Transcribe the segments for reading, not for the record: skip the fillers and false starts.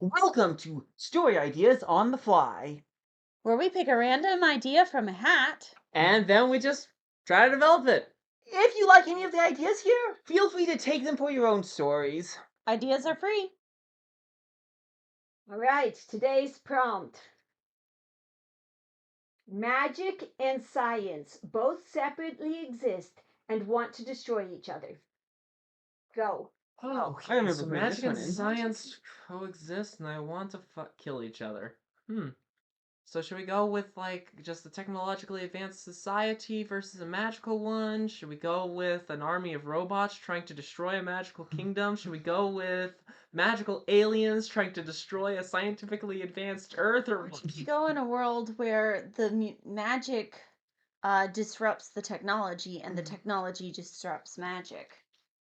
Welcome to Story Ideas on the Fly. Where we pick a random idea from a hat. And then we just try to develop it. If you like any of the ideas here, feel free to take them for your own stories. Ideas are free. All right, today's prompt. Magic and science both separately exist and want to destroy each other. Go. I Okay, remember so putting magic this and one in. science coexist, and I want to kill each other. So should we go with, like, just a technologically advanced society versus a magical one? Should we go with an army of robots trying to destroy a magical kingdom? Should we go with magical aliens trying to destroy a scientifically advanced Earth? Or Go in a world where the magic disrupts the technology and the technology disrupts magic.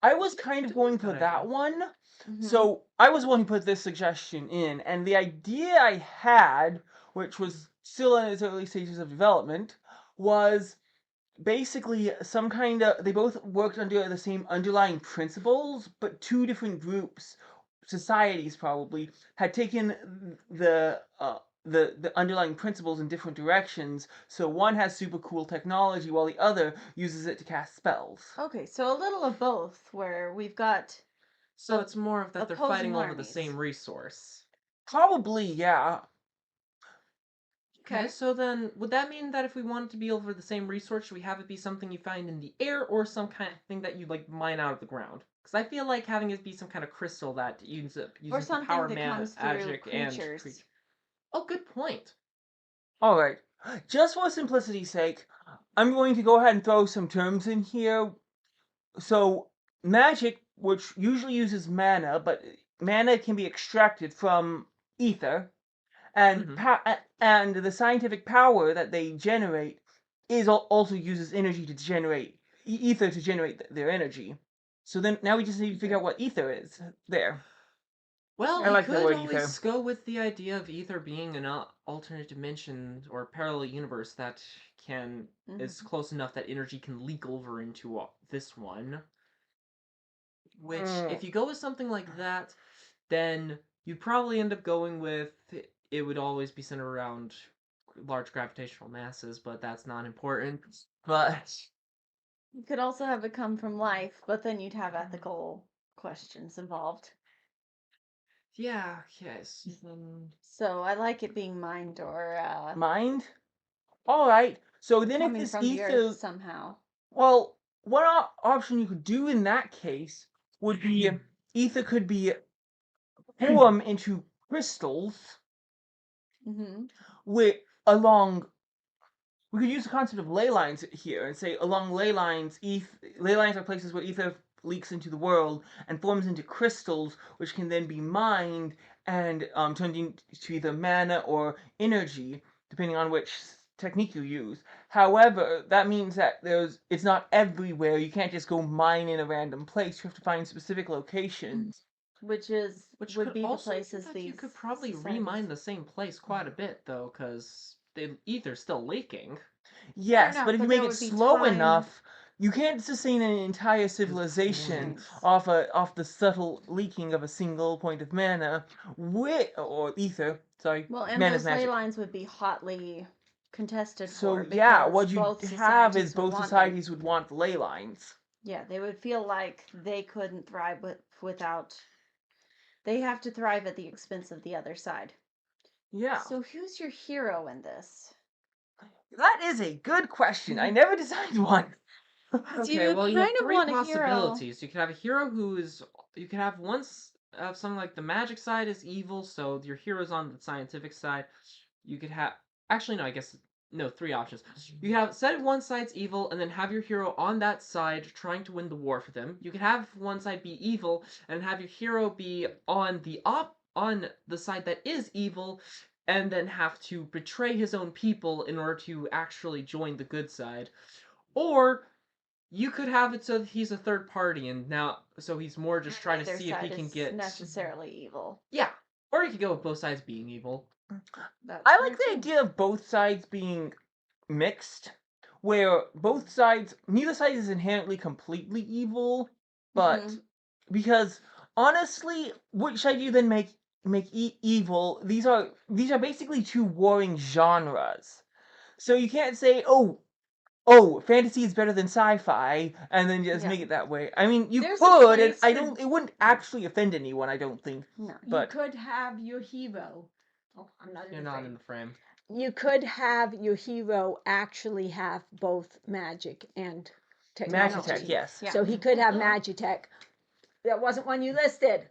I was kind of going for Good that idea. one. Mhm. So I was the one who put this suggestion in, and the idea I had, which was still in its early stages of development, was basically some kind of, they both worked under the same underlying principles, but two different groups, societies probably, had taken the underlying principles in different directions. So one has super cool technology while the other uses it to cast spells. Okay, so a little of both, where we've got So it's more of that they're opposing fighting over the armies. same resource. Probably, yeah. Okay, so then would that mean that if we want it to be over the same resource, should we have it be something you find in the air or some kind of thing that you like mine out of the ground? Because I feel like having it be some kind of crystal that uses or to something power that comes through magic and creatures. creature. Oh, good point. Alright. Just for simplicity's sake, I'm going to go ahead and throw some terms in here. So, magic, which usually uses mana, but mana can be extracted from ether, and and the scientific power that they generate also uses energy to generate ether to generate their energy. So then now we just need to figure out what ether is. There. Well, I we like the could word always ether. go with the idea of ether being an alternate dimension or parallel universe that is close enough that energy can leak over into this one. Which, if you go with something like that, then you'd probably end up going with it would always be centered around large gravitational masses, but that's not important. But You could also have it come from life, but then you'd have ethical questions involved. yeah, yes. So I like it being mind or Mind? Alright. So then if coming this from the ether earth somehow. well, one option you could do in that case would be ether could be form into crystals Mm-hmm. with along. We could use the concept of ley lines here and say along ley lines, ley lines are places where ether leaks into the world and forms into crystals, which can then be mined and turned into either mana or energy, depending on which technique you use. However, that means that it's not everywhere. You can't just go mine in a random place. You have to find specific locations. Which Which would could be the also mean places that these you could probably societies. remine the same place quite a bit, though, because the ether's still leaking. Yes, enough, but if you but make there it would be slow time. enough, you can't sustain an entire civilization Right. off the subtle leaking of a single point of mana, or ether. Sorry, Well, and mana's those ley magic. lines would be hotly contested So for yeah, because what you both have is societies would both want them. societies would want ley lines. Yeah, they would feel like they couldn't thrive without. They have to thrive at the expense of the other side. Yeah, So who's your hero in this? that is a good question. I never designed one. Okay, You well, you have kind of three want a hero. possibilities. You could have a hero you could have something like the magic side is evil, so your hero's on the scientific side. You could have, actually, no, I guess, no, three options. You could have, set one side's evil, and then have your hero on that side trying to win the war for them. You could have one side be evil, and have your hero be on the side that is evil, and then have to betray his own people in order to actually join the good side. Or you could have it so that he's a third party, and now so he's more just trying to Neither see if he side can is get necessarily evil. yeah. Or you could go with both sides being evil. That's I fair like the too. idea of both sides being mixed, where both sides, neither side is inherently completely evil, but Mhm. because honestly, which side you then make evil? These are basically two warring genres. So you can't say, oh, fantasy is better than sci-fi, and then just Yeah. make it that way. I mean, you There's a could, and place I for- don't. It wouldn't actually offend anyone, I don't think. No. You But could have your hero. Oh, I'm not in You're the not frame. in the frame. You could have your hero actually have both magic and technology. Magitech, yes. Yeah. So he could have Magitech. That wasn't one you listed.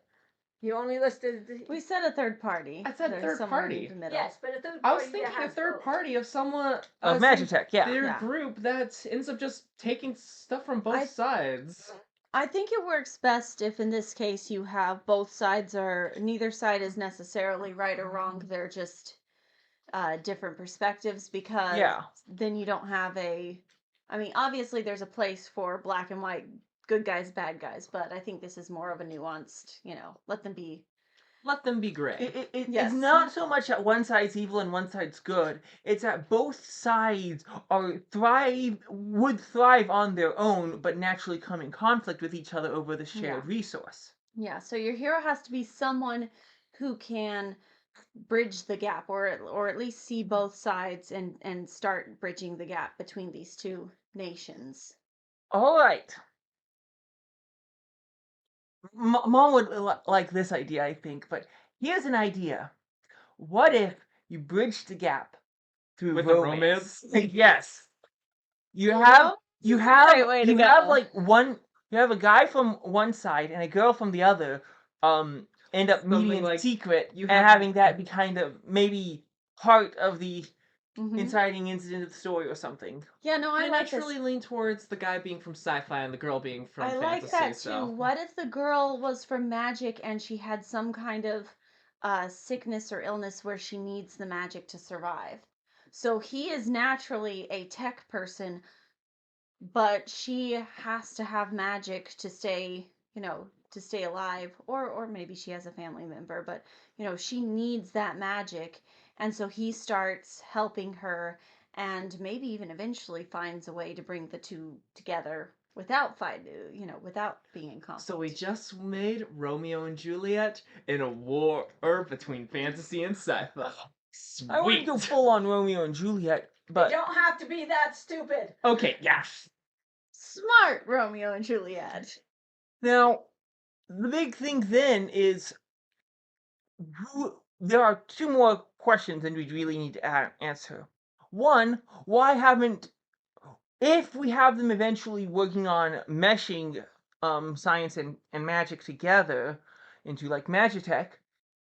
You only listed. We said a third party. I said There's third somewhere party. in the middle. Yes, but a third I was party that thinking a has third both. party of someone Of some Magitech, yeah. their Yeah. group that ends up just taking stuff from both sides. I think it works best if in this case you have both sides are neither side is necessarily right or wrong. They're just different perspectives because Yeah. then you don't have I mean, obviously there's a place for black and white, good guys, bad guys, but I think this is more of a nuanced, let them be. Let them be gray. Yes. It's not so much that one side's evil and one side's good. It's that both sides would thrive on their own, but naturally come in conflict with each other over the shared resource. Yeah, so your hero has to be someone who can bridge the gap or at least see both sides and start bridging the gap between these two nations. All right. Mom would like this idea, I think, but here's an idea. What if you bridge the gap through With the romance? romance? Yes. You Well, have you is a have great way to you have go. like you have a guy from one side and a girl from the other end up meeting Something in like secret you and have- having that be kind of maybe part of the Mhm. inciting incident of the story or something. Yeah, no, I I like this. naturally lean towards the guy being from sci-fi and the girl being from I like fantasy. that too. So What if the girl was from magic and she had some kind of sickness or illness where she needs the magic to survive? So he is naturally a tech person, but she has to have magic to stay, to stay alive, or maybe she has a family member, but she needs that magic, and so he starts helping her and maybe even eventually finds a way to bring the two together without without being in conflict. So we just made Romeo and Juliet in a war between fantasy and sci-fi. Sweet. I wouldn't go full on Romeo and Juliet, They but don't have to be that stupid. Okay, yeah. Smart Romeo and Juliet. now the big thing then is there are two more questions that we really need to answer. One, why haven't if we have them eventually working on meshing science and magic together into like Magitech,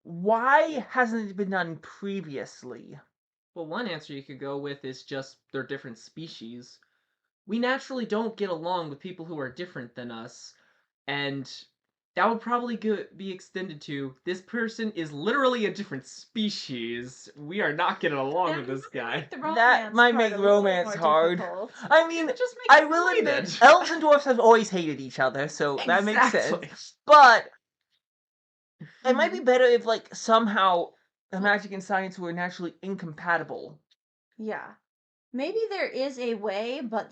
why hasn't it been done previously? Well, one answer you could go with is just they're different species. We naturally don't get along with people who are different than us, and that would probably be extended to this person is literally a different species. We are not getting along That with this guy. That might make romance hard. I mean, I will admit, elves and dwarfs have always hated each other, so that makes sense. But it might be better if, like, somehow the magic and science were naturally incompatible. Yeah. Maybe there is a way, but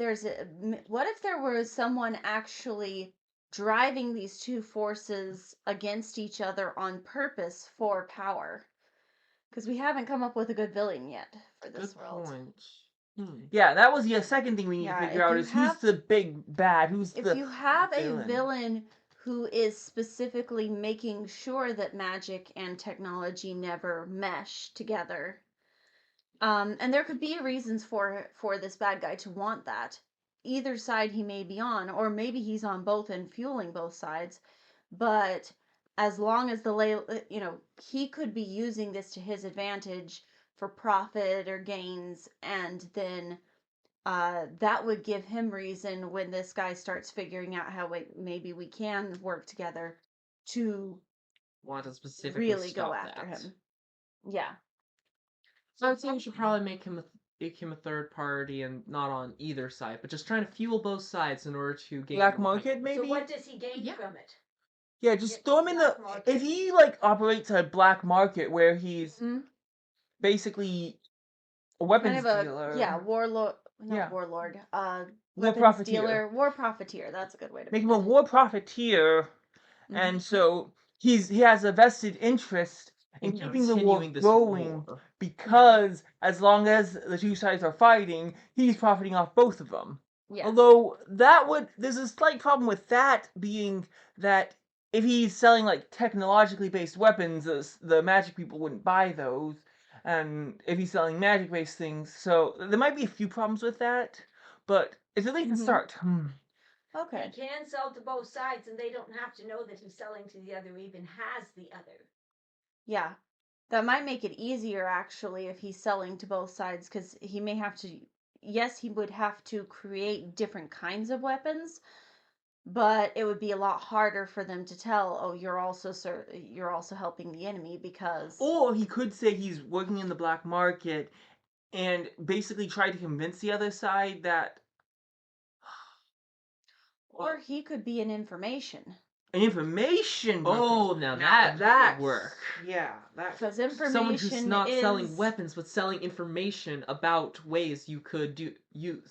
what if there was someone actually driving these two forces against each other on purpose for power? Because we haven't come up with a good villain yet for this Good world. point. Yeah, that was the second thing we need Yeah, to figure if out you is have- who's the big bad, who's If the you have a villain. villain who is specifically making sure that magic and technology never mesh together, and there could be reasons for this bad guy to want that. Either side he may be on, or maybe he's on both and fueling both sides. But as long as he could be using this to his advantage for profit or gains, and then that would give him reason when this guy starts figuring out how maybe we can work together to Want to specifically really stop go after that. him. Yeah. So I'd say we should probably make him a third party and not on either side, but just trying to fuel both sides in order to gain Black more market, maybe? So what does he gain Yeah. from it? Yeah, just Yeah, throw him in the... black market. If he, like, operates a black market where he's Mhm. basically a weapons Kind of dealer... warlord. Not Yeah. warlord. War Weapons profiteer. dealer, war profiteer. That's a good way to Make him put a it. war profiteer, and so he has a vested interest in In keeping the war continuing this going war. because as long as the two sides are fighting, he's profiting off both of them. Yes. Although there's a slight problem with that being that if he's selling like technologically based weapons, the magic people wouldn't buy those, and if he's selling magic based things, so there might be a few problems with that, but it's at least a start. Okay. He can sell to both sides, and they don't have to know that he's selling to the other, or even has the other. Yeah. That might make it easier actually if he's selling to both sides, because he may have to, yes, he would have to create different kinds of weapons, but it would be a lot harder for them to tell, oh, you're also helping the enemy, because Or he could say he's working in the black market and basically try to convince the other side that or he could be an information. an information. Oh, now that would work. Yeah, that. Because Someone who's information not is selling weapons, but selling information about ways you could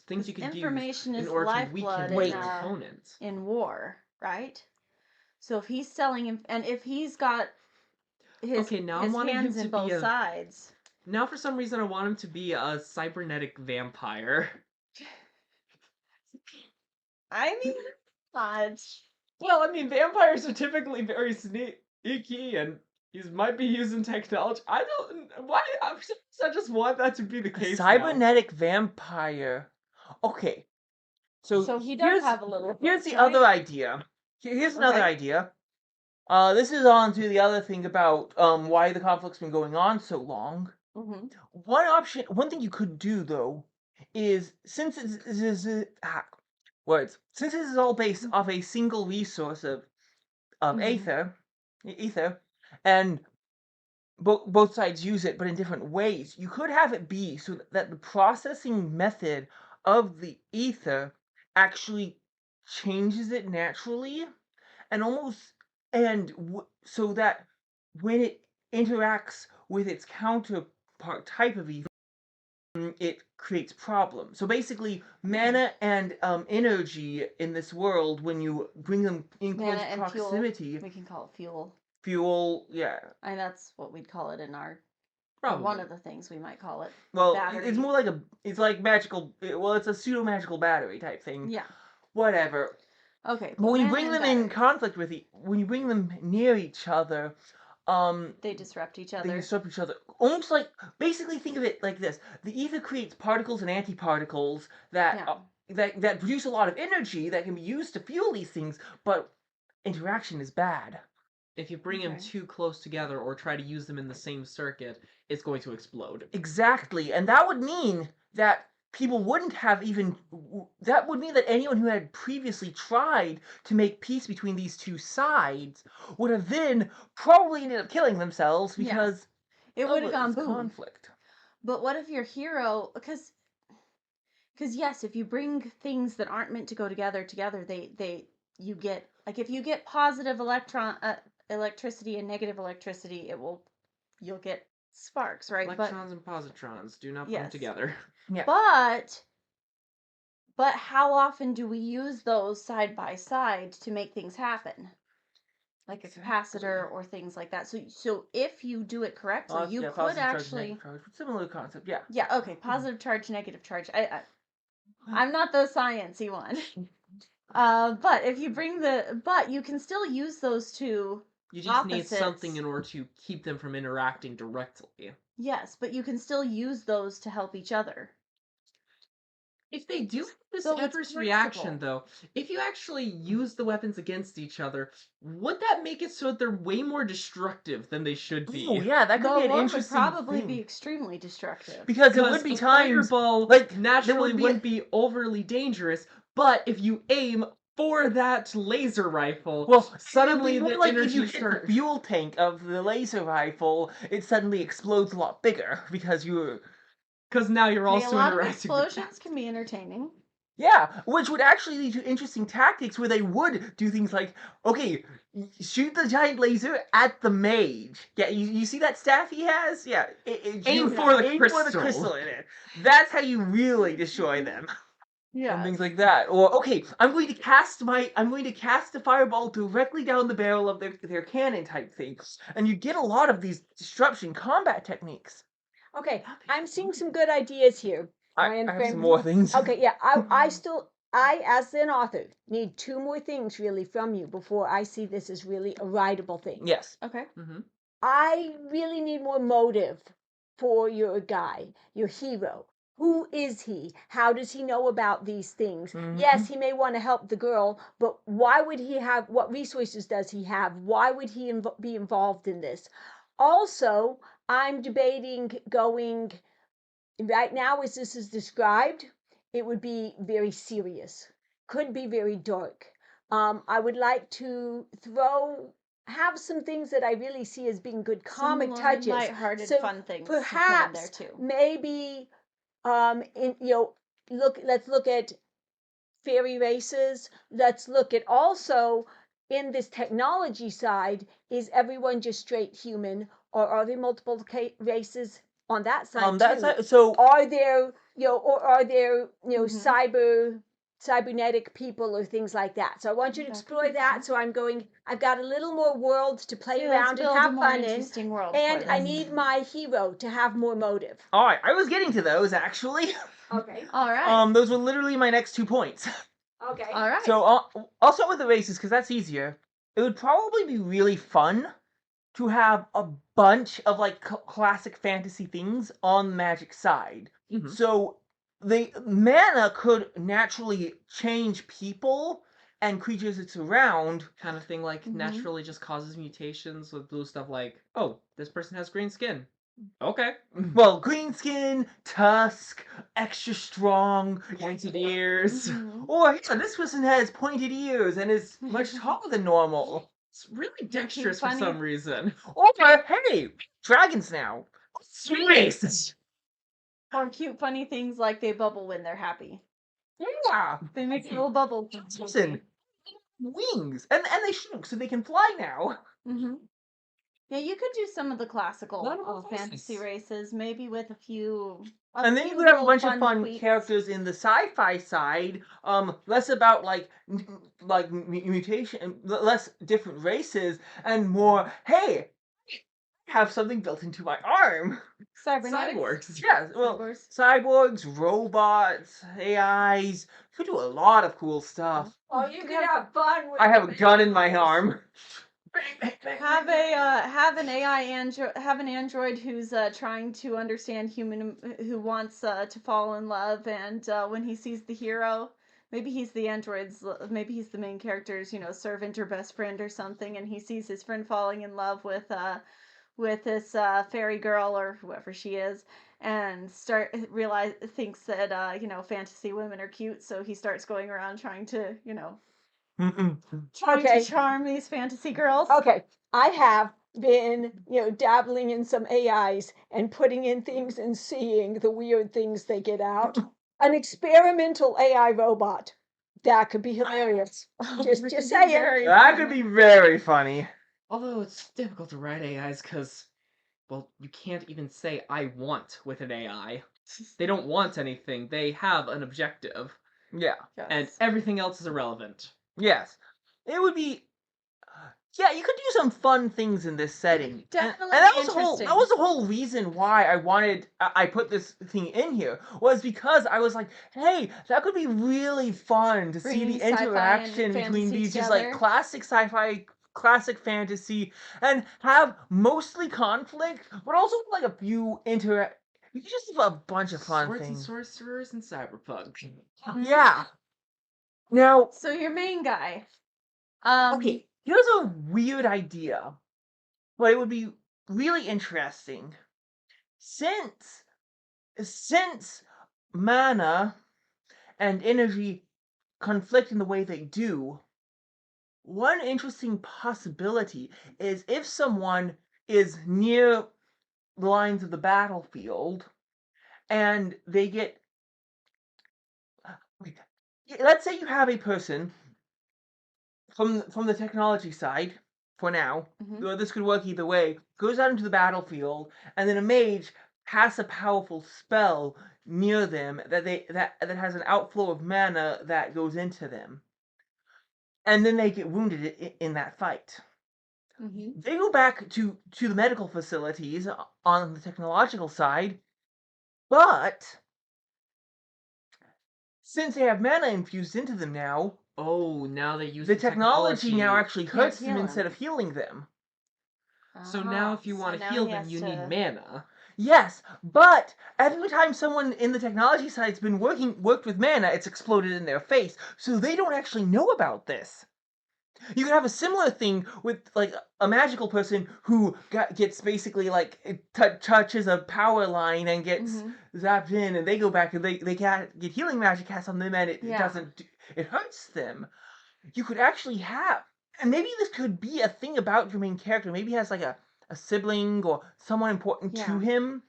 things you could use information in is order to lifeblood weaken in, your opponent. in war, right? So if he's selling and if he's got his Okay, now I'm his wanting him hands to in be both a- sides. Now, for some reason, I want him to be a cybernetic vampire. I mean, not. Well, I mean, vampires are typically very sneaky, and he might be using technology. I don't. Why? I just want that to be the A case. cybernetic vampire. Okay, So he does have a little. Here's voice, the right? other idea. Here's another Okay. idea. This is on to the other thing about why the conflict's been going on so long. Mm-hmm. One thing you could do though, is since since this is all based off a single resource of Mhm. ether, and both sides use it, but in different ways. You could have it be so that the processing method of the ether actually changes it naturally, and almost so that when it interacts with its counterpart type of ether, it creates problems. So basically, mana and energy in this world, when you bring them in Mana close and proximity, fuel. We can call it fuel. fuel, yeah. And that's what we'd call it in our. Or Probably. one of the things we might call it. Well, Battery. it's more like it's like magical. Well, it's a pseudo magical battery type thing. Yeah. Whatever. Okay. But when you mana bring and them in batteries, conflict with when you bring them near each other, they disrupt each they other. disrupt each other. Almost like, basically think of it like this: the ether creates particles and antiparticles that Yeah. that produce a lot of energy that can be used to fuel these things, but interaction is bad. If you bring them Okay. too close together or try to use them in the same circuit, it's going to explode. Exactly, and that would mean that people wouldn't have even. That would mean that anyone who had previously tried to make peace between these two sides would have then probably ended up killing themselves Yeah. because It would have gone this boom. conflict. But what if your hero, because yes, if you bring things that aren't meant to go together, you get, like, if you get positive electricity and negative electricity, you'll get sparks, right? Electrons and positrons do not put them Yes. together. Yeah. But how often do we use those side by side to make things happen? Like a capacitor or things like that. So if you do it correctly, you could positive charge, actually. negative charge. Similar concept, yeah. Yeah. Okay. Positive charge, negative charge. I'm not the sciencey one. But if you but you can still use those two. You just need opposites. something in order to keep them from interacting directly. Yes, but you can still use those to help each other. If they do this So it's adverse reaction, though, if you actually use the weapons against each other, would that make it so that they're way more destructive than they should be? Oh yeah, that could The be an war interesting would probably thing. be extremely destructive. Because it would be a times fireball like naturally be wouldn't be overly dangerous, but if you aim for that laser rifle, well, suddenly it would be the more like if energy you hit the starts. fuel tank of the laser rifle, it suddenly explodes a lot bigger because Because now you're Hey, also a lot of interacting with explosions can be entertaining. yeah, which would actually lead to interesting tactics where they would do things like, okay, shoot the giant laser at the mage. Yeah, you see that staff he has? Yeah, Aim for the aim for the crystal. crystal in it. That's how you really destroy them. and things like that. Or okay, I'm going to cast a fireball directly down the barrel of their cannon type thing, and you get a lot of these disruption combat techniques. Okay, I'm seeing some good ideas here. I have some more things. Okay, yeah, I, as an author, need 2 more things really from you before I see this as really a writable thing. Yes. Okay. Mm-hmm. I really need more motive for your guy, your hero. Who is he? How does he know about these things? Yes, he may want to help the girl, but why would he have, what resources does he have? Why would he be involved in this? Also, I'm debating going, right now as this is described, it would be very serious, could be very dark. I would like to have some things that I really see as being good comic Some more touches. lighthearted, So fun things to put in there perhaps too. maybe let's look at fairy races. Let's look at also in this technology side, is everyone just straight human, or are there multiple races on that side too? So Are there, or are there, Mhm. cybernetic people or things like that? So I want you to That could explore be that. fun. So I've got a little more world to play See, let's around and build a have more fun in, interesting world and for I this. need my hero to have more motive. all right, I was getting to those actually. Okay. All right. Those were literally my next 2 points. Okay. All right. So I'll start with the races because that's easier. It would probably be really fun to have a bunch of like classic fantasy things on the magic side. Mhm. So the mana could naturally change people and creatures it's around. Kind of thing, like Mhm. naturally just causes mutations with blue stuff. Like, oh, this person has green skin. Okay. Well, green skin, tusk, extra strong, pointed ears. Mhm. Or yeah, this person has pointed ears and is much taller than normal. It's really Making dexterous for funny- some reason. Or hey, dragons now. Space. Or cute, funny things like they bubble when they're happy. Yeah. They make little bubbles. Listen, wings, and they shrunk so they can fly now. Mm-hmm. Yeah, you could do some of the classical Not all fantasy races. races, maybe with a few. And then you few could have a little bunch of fun tweaks. characters in the sci-fi side. Less about like mutation, less different races, and more. Hey, I have something built into my arm. Cybernetics. Cyborgs. Yeah, well, Cyborgs. cyborgs, robots, AIs. You could do a lot of cool stuff. Oh, you can have fun with I have a gun in my arm. Have an have an android who's trying to understand human, who wants to fall in love, and when he sees the hero, maybe he's the android's, maybe he's the main character's, servant or best friend or something, and he sees his friend falling in love with this fairy girl or whoever she is, and thinks that fantasy women are cute, so he starts going around trying to Okay. charm these fantasy girls. Okay, I have been, dabbling in some AIs and putting in things and seeing the weird things they get out. An experimental AI robot. That could be hilarious. Just saying. That could be very funny. Although it's difficult to write AIs because, well, you can't even say I want with an AI. They don't want anything. They have an objective, Yeah. and everything else is irrelevant. Yes. It would be. Yeah, you could do some fun things in this setting. Definitely and that was interesting. the whole reason why I put this thing in here, was because I was like, hey, that could be really fun to see Bringing the sci-fi and interaction between fantasy these just like together. classic sci-fi, classic fantasy, and have mostly conflict, but also like a few you could just have a bunch of fun Swords and things. sorcerers and cyberpunk. Yeah. Now, So your main guy. okay, here's a weird idea, but it would be really interesting. Since mana and energy conflict in the way they do, one interesting possibility is if someone is near the lines of the battlefield and they get, let's say you have a person from the technology side, for now, Mhm. this could work either way, goes out into the battlefield, and then a mage casts a powerful spell near them that has an outflow of mana that goes into them, and then they get wounded in that fight. Mm-hmm. They go back to the medical facilities on the technological side, but since they have mana infused into them now, Oh, now they use the technology now actually Can't hurts them heal instead him. of healing them. So now, if you So want to now heal he them, has you need to- mana. Yes, but every time someone in the technology side's been worked with mana, it's exploded in their face, so they don't actually know about this. You could have a similar thing with like a magical person who gets basically like touches a power line and gets Mhm. zapped in, and they go back and they get healing magic cast on them, and it Yeah. doesn't it hurts them. You could actually have, and maybe this could be a thing about your main character. Maybe he has like a sibling or someone important to Yeah. him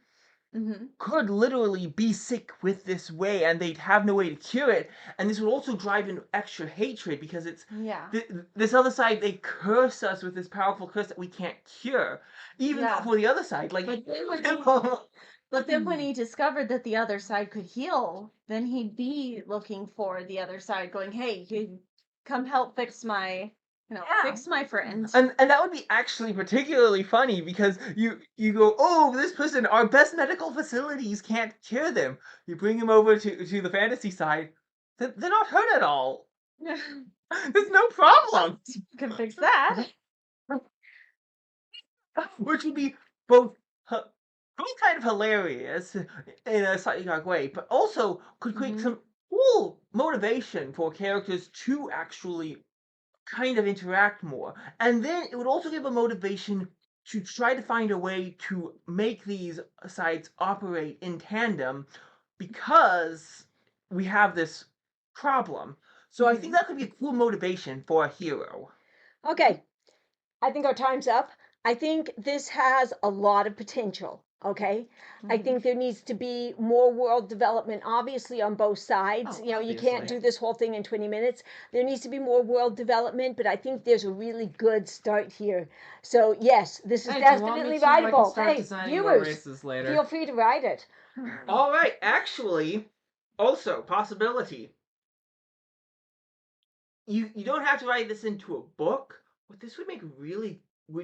Mm-hmm. could literally be sick with this way, and they'd have no way to cure it, and this would also drive in extra hatred because it's Yeah. this other side, they curse us with this powerful curse that we can't cure, even Yeah. though for the other side, like But then when he discovered that the other side could heal, then he'd be looking for the other side, going, "Hey, you come help fix my, Yeah. fix my friend." and that would be actually particularly funny because you go, oh, this person, our best medical facilities can't cure them. You bring them over to the fantasy side, they're not hurt at all. There's no problem. Can fix that. Which would be both kind of hilarious in a slightly dark way, but also could create Mhm. some cool motivation for characters to actually kind of interact more. And then it would also give a motivation to try to find a way to make these sites operate in tandem because we have this problem. So I think Mhm. that could be a cool motivation for a hero. Okay, I think our time's up. I think this has a lot of potential. Okay, I Mhm. think there needs to be more world development, obviously, on both sides. Oh, You can't obviously. do this whole thing in 20 minutes. There needs to be more world development, but I think there's a really good start here. So, yes, this is Hey, do you want me definitely to? I can writable. start Hey, designing more viewers, races later. feel free to write it. All right, actually, also possibility. You don't have to write this into a book. What this would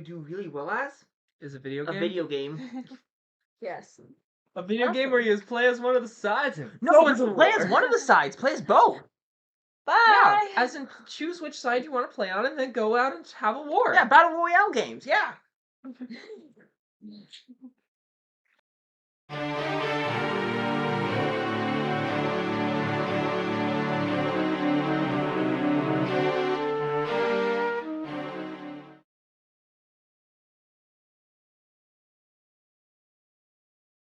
do really well as Is a video a game? video game. Yes. A video game where you just play as one of the sides. No, It's a play as war. one of the sides. Play as both. Bye. Yeah, as in choose which side you want to play on, and then go out and have a war. Yeah, battle royale games. Yeah.